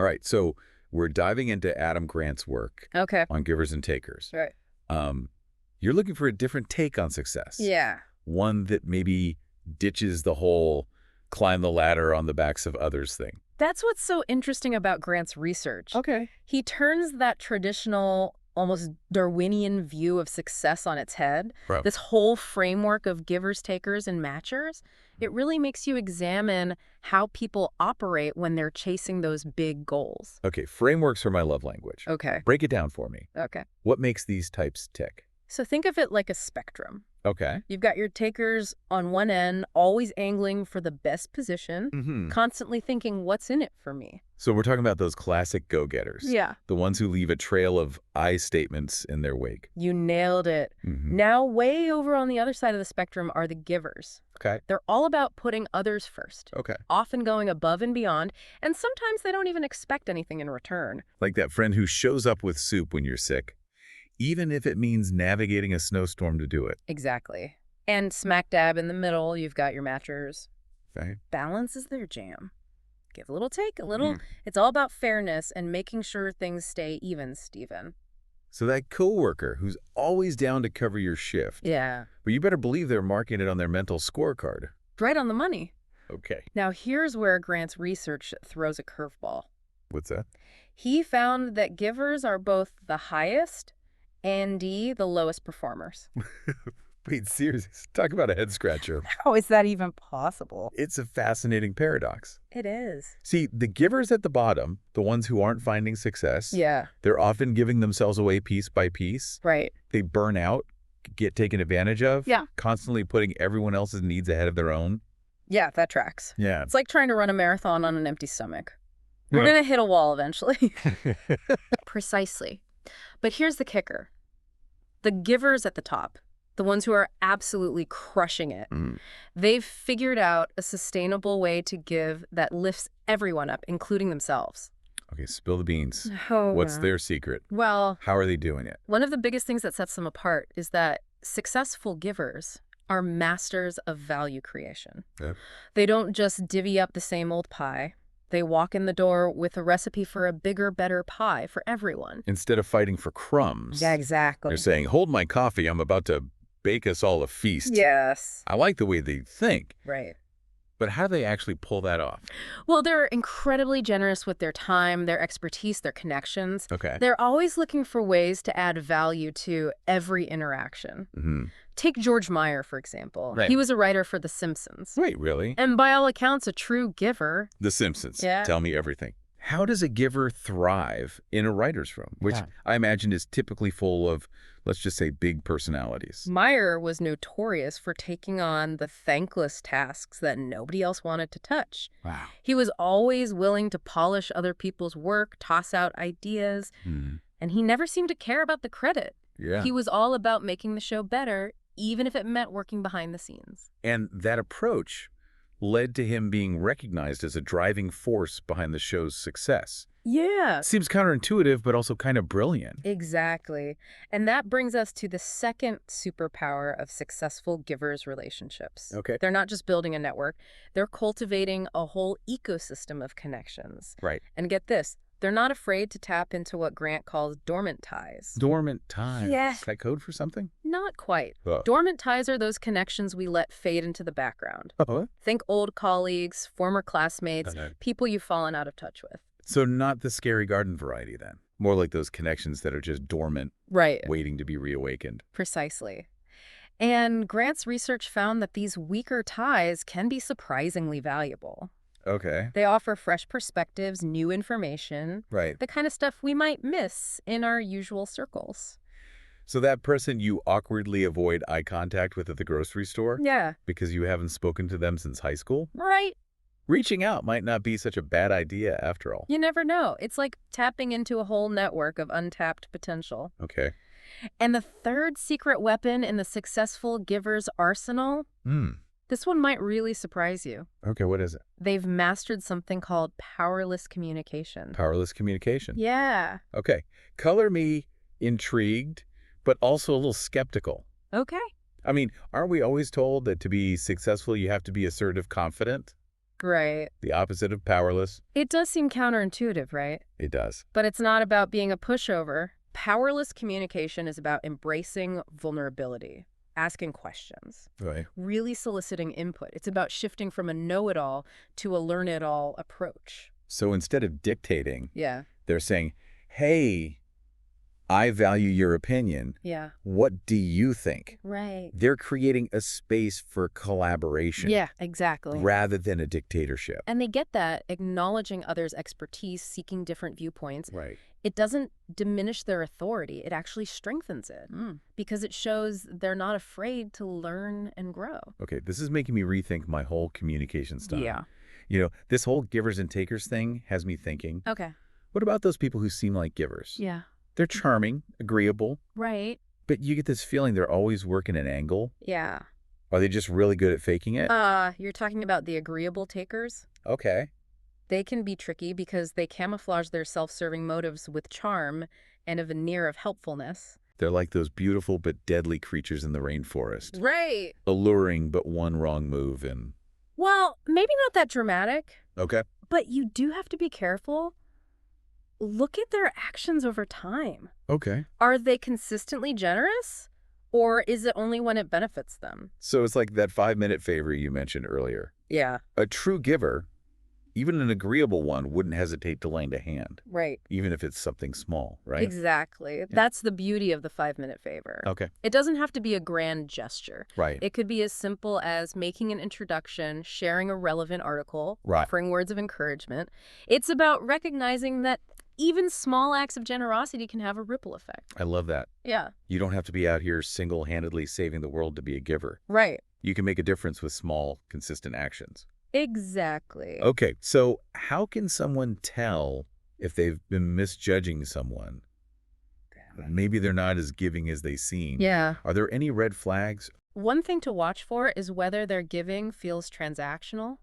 All right, so we're diving into Adam Grant's work Okay. on givers and takers. Right. Um, you're looking for a different take on success. Yeah. One that maybe ditches the whole climb the ladder on the backs of others thing. That's what's so interesting about Grant's research. Okay. He turns that traditional, almost Darwinian view of success on its head. Right. This whole framework of givers, takers, and matchers, it really makes you examine how people operate when they're chasing those big goals. Okay, frameworks are my love language. Okay. Break it down for me. Okay. What makes these types tick? So think of it like a spectrum. Okay. You've got your takers on one end, always angling for the best position, Mm-hmm. constantly thinking, what's in it for me? So we're talking about those classic go-getters. Yeah. The ones who leave a trail of I statements in their wake. You nailed it. Mm-hmm. Now, way over on the other side of the spectrum are the givers. Okay. They're all about putting others first, Okay. often going above and beyond, and sometimes they don't even expect anything in return. Like that friend who shows up with soup when you're sick, even if it means navigating a snowstorm to do it. Exactly. And smack dab in the middle, you've got your matchers. Okay. Balance is their jam. Give a little, take a little. It's all about fairness and making sure things stay even, Stephen. So that coworker who's always down to cover your shift. Yeah. But you better believe they're marking it on their mental scorecard. Right on the money. Okay. Now, here's where Grant's research throws a curveball. What's that? He found that givers are both the highest and the lowest performers. Wait, seriously, talk about a head scratcher. How is that even possible? It's a fascinating paradox. It is. See, the givers at the bottom, the ones who aren't finding success, Yeah, they're often giving themselves away piece by piece. right. They burn out, get taken advantage of, Yeah. constantly putting everyone else's needs ahead of their own. Yeah, that tracks. Yeah. It's like trying to run a marathon on an empty stomach. We're going to hit a wall eventually. Precisely. But here's the kicker. The givers at the top, the ones who are absolutely crushing it, they've figured out a sustainable way to give that lifts everyone up, including themselves. Okay, spill the beans. Oh, What's their secret? Well, How are they doing it? one of the biggest things that sets them apart is that successful givers are masters of value creation. Yep. They don't just divvy up the same old pie. They walk in the door with a recipe for a bigger, better pie for everyone. Instead of fighting for crumbs, Exactly. they're saying, hold my coffee, I'm about to bake us all a feast. Yes. I like the way they think, Right. but how do they actually pull that off? Well, they're incredibly generous with their time, their expertise, their connections. Okay. They're always looking for ways to add value to every interaction. Mm-hmm. Take George Meyer, for example. Right. He was a writer for The Simpsons. Wait, really? And by all accounts, a true giver. The Simpsons. Yeah. Tell me everything. How does a giver thrive in a writer's room, which Yeah. I imagine is typically full of, let's just say, big personalities? Meyer was notorious for taking on the thankless tasks that nobody else wanted to touch. Wow. He was always willing to polish other people's work, toss out ideas, and he never seemed to care about the credit. Yeah. He was all about making the show better, even if it meant working behind the scenes. And that approach led to him being recognized as a driving force behind the show's success. Yeah. Seems counterintuitive, but also kind of brilliant. Exactly. And that brings us to the second superpower of successful givers' relationships. Okay. They're not just building a network, they're cultivating a whole ecosystem of connections. Right. And get this, they're not afraid to tap into what Grant calls dormant ties. Dormant ties. Yeah. Is that code for something? Not quite. Oh. Dormant ties are those connections we let fade into the background. Oh. Think old colleagues, former classmates, people you've fallen out of touch with. So not the scary garden variety then. More like those connections that are just dormant, Right. waiting to be reawakened. Precisely. And Grant's research found that these weaker ties can be surprisingly valuable. Okay. They offer fresh perspectives, new information, Right. the kind of stuff we might miss in our usual circles. So that person you awkwardly avoid eye contact with at the grocery store Yeah. because you haven't spoken to them since high school? Right. Reaching out might not be such a bad idea after all. You never know. It's like tapping into a whole network of untapped potential. Okay. And the third secret weapon in the successful giver's arsenal, this one might really surprise you. Okay, what is it? They've mastered something called powerless communication. Powerless communication. Yeah. Okay. Color me intrigued, but also a little skeptical. Okay. I mean, aren't we always told that to be successful, you have to be assertive, confident? Right. The opposite of powerless. It does seem counterintuitive, right? It does. But it's not about being a pushover. Powerless communication is about embracing vulnerability, asking questions, Right. really soliciting input. It's about shifting from a know-it-all to a learn-it-all approach. So instead of dictating, Yeah. they're saying, hey, I value your opinion. Yeah. What do you think? Right. They're creating a space for collaboration Yeah, exactly. rather than a dictatorship. And they get that, acknowledging others' expertise, seeking different viewpoints. Right. It doesn't diminish their authority. It actually strengthens it because it shows they're not afraid to learn and grow. Okay, this is making me rethink my whole communication style. Yeah. You know, this whole givers and takers thing has me thinking, Okay. what about those people who seem like givers? Yeah. They're charming, agreeable, Right. but you get this feeling they're always working an angle. Yeah. Are they just really good at faking it? You're talking about the agreeable takers? Okay. They can be tricky because they camouflage their self-serving motives with charm and a veneer of helpfulness. They're like those beautiful but deadly creatures in the rainforest. Right. Alluring, but one wrong move and... Well, maybe not that dramatic, Okay. but you do have to be careful. Look at their actions over time. Okay. Are they consistently generous? Or is it only when it benefits them? So it's like that 5-minute favor you mentioned earlier. Yeah. A true giver, even an agreeable one, wouldn't hesitate to lend a hand, Right. even if it's something small, right? Exactly. That's the beauty of the 5-minute favor. Okay. It doesn't have to be a grand gesture. Right. It could be as simple as making an introduction, sharing a relevant article, Right. offering words of encouragement. It's about recognizing that even small acts of generosity can have a ripple effect. I love that. Yeah. You don't have to be out here single-handedly saving the world to be a giver. Right. You can make a difference with small, consistent actions. Exactly. Okay, so how can someone tell if they've been misjudging someone? Maybe they're not as giving as they seem. Yeah. Are there any red flags? One thing to watch for is whether their giving feels transactional.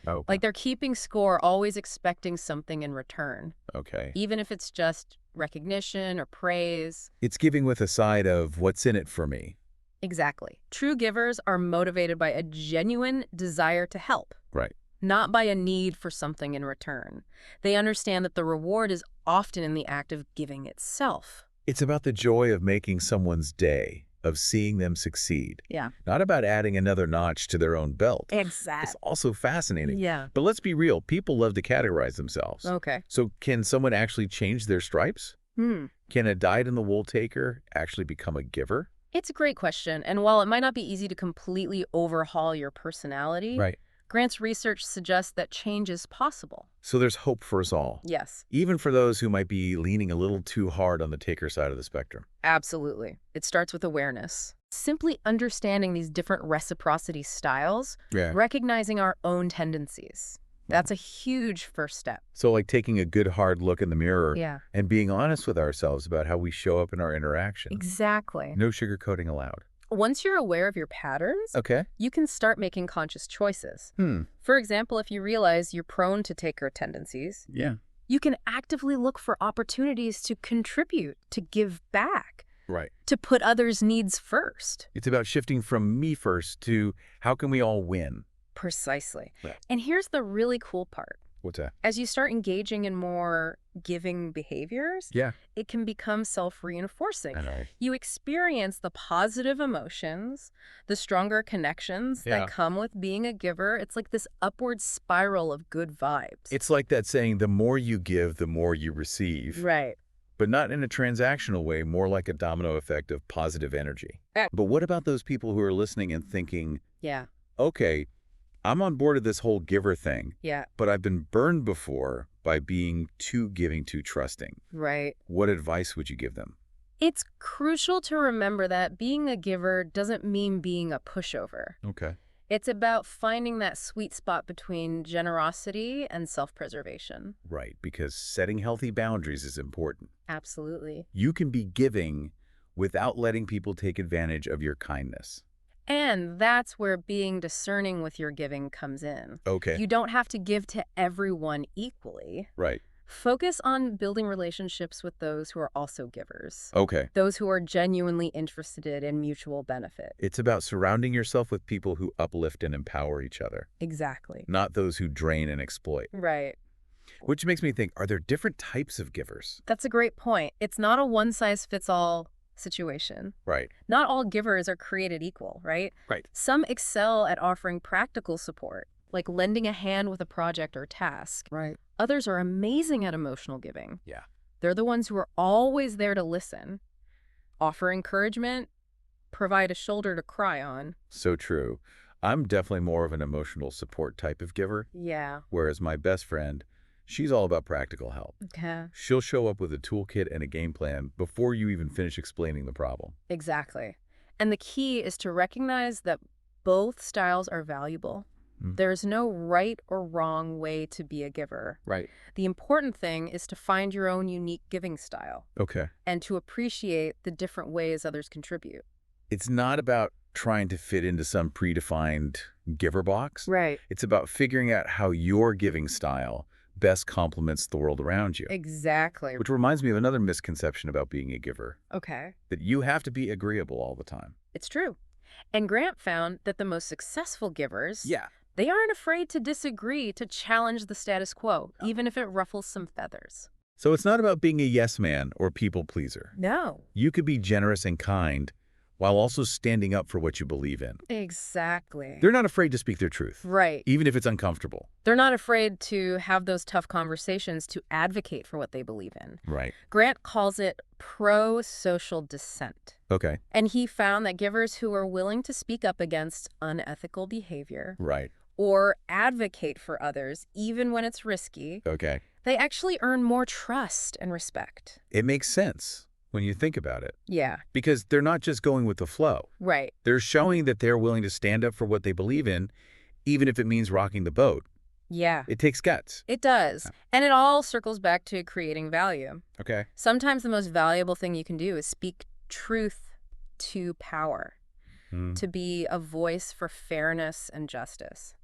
Oh, Like they're keeping score, always expecting something in return, okay. even if it's just recognition or praise. It's giving with a side of what's in it for me. Exactly. True givers are motivated by a genuine desire to help, Right. not by a need for something in return. They understand that the reward is often in the act of giving itself. It's about the joy of making someone's day, of seeing them succeed. Yeah. Not about adding another notch to their own belt. Exactly. It's also fascinating. Yeah. But let's be real, people love to categorize themselves. Okay. So can someone actually change their stripes? Can a dyed-in-the-wool taker actually become a giver? It's a great question. And while it might not be easy to completely overhaul your personality, Right. Grant's research suggests that change is possible. So there's hope for us all, Yes, even for those who might be leaning a little too hard on the taker side of the spectrum. absolutely. It starts with awareness. Simply understanding these different reciprocity styles, Yeah. recognizing our own tendencies. That's a huge first step. So like taking a good hard look in the mirror Yeah. and being honest with ourselves about how we show up in our interaction. Exactly. No sugarcoating allowed. Once you're aware of your patterns, Okay. you can start making conscious choices. Hmm. For example, if you realize you're prone to taker tendencies, Yeah. you can actively look for opportunities to contribute, to give back, Right. to put others' needs first. It's about shifting from me first to how can we all win? Precisely. Right. And here's the really cool part. What's that? As you start engaging in more giving behaviors, Yeah. it can become self-reinforcing. I know. You experience the positive emotions, the stronger connections Yeah. that come with being a giver. It's like this upward spiral of good vibes. It's like that saying, the more you give, the more you receive. Right. But not in a transactional way, more like a domino effect of positive energy. Eh. But what about those people who are listening and thinking, Yeah. okay, I'm on board of this whole giver thing, Yeah. but I've been burned before by being too giving, too trusting. Right. What advice would you give them? It's crucial to remember that being a giver doesn't mean being a pushover. Okay. It's about finding that sweet spot between generosity and self-preservation. Right, because setting healthy boundaries is important. Absolutely. You can be giving without letting people take advantage of your kindness. And that's where being discerning with your giving comes in. Okay. You don't have to give to everyone equally. Right. Focus on building relationships with those who are also givers. Okay. Those who are genuinely interested in mutual benefit. It's about surrounding yourself with people who uplift and empower each other, Exactly. not those who drain and exploit. Right. Which makes me think, are there different types of givers? That's a great point. It's not a one-size-fits-all situation. Right. Not all givers are created equal, right? Right. Some excel at offering practical support, like lending a hand with a project or task. Right. Others are amazing at emotional giving. Yeah. They're the ones who are always there to listen, offer encouragement, provide a shoulder to cry on. So true. I'm definitely more of an emotional support type of giver, Yeah. whereas my best friend, she's all about practical help. Okay. She'll show up with a toolkit and a game plan before you even finish explaining the problem. Exactly. And the key is to recognize that both styles are valuable. There's no right or wrong way to be a giver. Right. The important thing is to find your own unique giving style Okay. and to appreciate the different ways others contribute. It's not about trying to fit into some predefined giver box. Right. It's about figuring out how your giving style best complements the world around you. Exactly. Which reminds me of another misconception about being a giver, Okay. that you have to be agreeable all the time. It's true. And Grant found that the most successful givers, Yeah. they aren't afraid to disagree, to challenge the status quo, even if it ruffles some feathers. So it's not about being a yes man or people pleaser. No. You could be generous and kind while also standing up for what you believe in. Exactly. They're not afraid to speak their truth, Right. even if it's uncomfortable. They're not afraid to have those tough conversations, to advocate for what they believe in. Right. Grant calls it pro-social dissent. Okay. And he found that givers who are willing to speak up against unethical behavior Right. or advocate for others, even when it's risky, Okay. they actually earn more trust and respect. It makes sense when you think about it, Yeah, because they're not just going with the flow. right. They're showing that they're willing to stand up for what they believe in, even if it means rocking the boat. Yeah, It takes guts. it does. And it all circles back to creating value. Okay. Sometimes the most valuable thing you can do is speak truth to power, to be a voice for fairness and justice.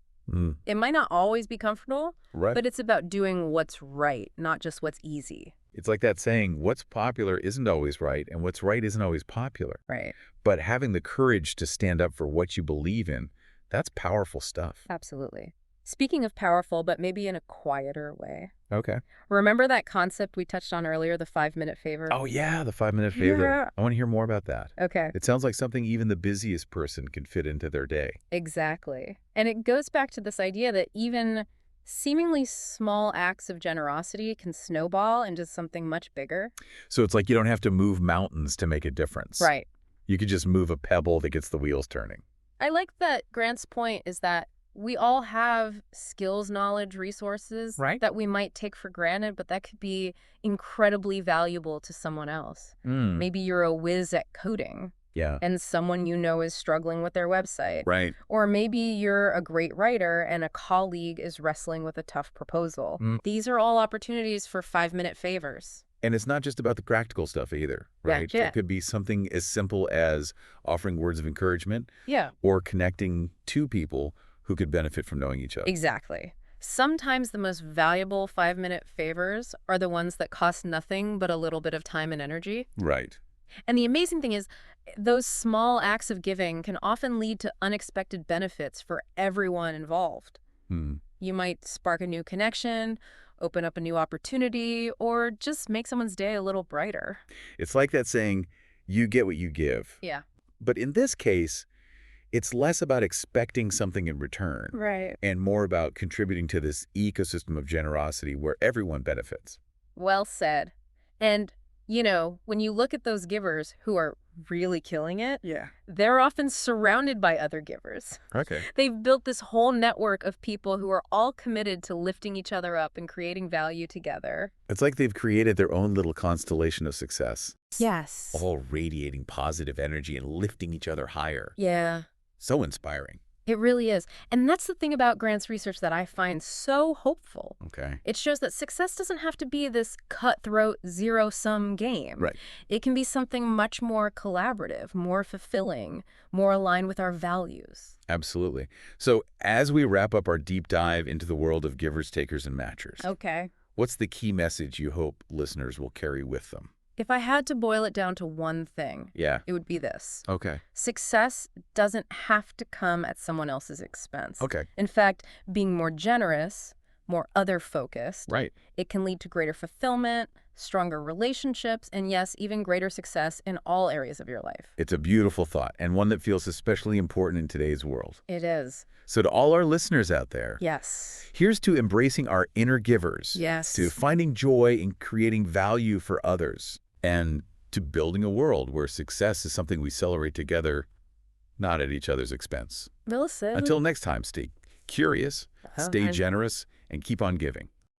It might not always be comfortable, Right. but it's about doing what's right, not just what's easy. It's like that saying, what's popular isn't always right, and what's right isn't always popular. Right. But having the courage to stand up for what you believe in, that's powerful stuff. Absolutely. Speaking of powerful, but maybe in a quieter way. Okay. Remember that concept we touched on earlier, the 5-minute favor? Oh, yeah, the 5-minute favor. Yeah. I want to hear more about that. Okay. It sounds like something even the busiest person can fit into their day. Exactly. And it goes back to this idea that even seemingly small acts of generosity can snowball into something much bigger. So it's like you don't have to move mountains to make a difference. Right. You could just move a pebble that gets the wheels turning. I like that Grant's point is that we all have skills, knowledge, resources Right. that we might take for granted, but that could be incredibly valuable to someone else. Maybe you're a whiz at coding Yeah. and someone you know is struggling with their website. Right. Or maybe you're a great writer and a colleague is wrestling with a tough proposal. These are all opportunities for 5-minute favors. And it's not just about the practical stuff either, Yeah, right? yeah. It could be something as simple as offering words of encouragement Yeah. or connecting two people who could benefit from knowing each other. Exactly. Sometimes the most valuable 5-minute favors are the ones that cost nothing but a little bit of time and energy. Right. And the amazing thing is, those small acts of giving can often lead to unexpected benefits for everyone involved. You might spark a new connection, open up a new opportunity, or just make someone's day a little brighter. It's like that saying, you get what you give. Yeah. But in this case, it's less about expecting something in return Right. and more about contributing to this ecosystem of generosity where everyone benefits. Well said. And, you know, when you look at those givers who are really killing it, Yeah. they're often surrounded by other givers. Okay. They've built this whole network of people who are all committed to lifting each other up and creating value together. It's like they've created their own little constellation of success, Yes. all radiating positive energy and lifting each other higher. Yeah, So inspiring. it really is. And that's the thing about Grant's research that I find so hopeful. Okay. It shows that success doesn't have to be this cutthroat zero-sum game. Right. It can be something much more collaborative, more fulfilling, more aligned with our values. Absolutely. So as we wrap up our deep dive into the world of givers, takers, and matchers, Okay. What's the key message you hope listeners will carry with them? If I had to boil it down to one thing, Yeah. it would be this. Okay. Success doesn't have to come at someone else's expense. Okay. In fact, being more generous, more other-focused, Right. it can lead to greater fulfillment, stronger relationships, and yes, even greater success in all areas of your life. It's a beautiful thought, and one that feels especially important in today's world. It is. So to all our listeners out there, Yes. here's to embracing our inner givers. Yes. To finding joy in creating value for others. And to building a world where success is something we celebrate together, not at each other's expense. Well said. Until next time, stay curious, stay generous, and keep on giving.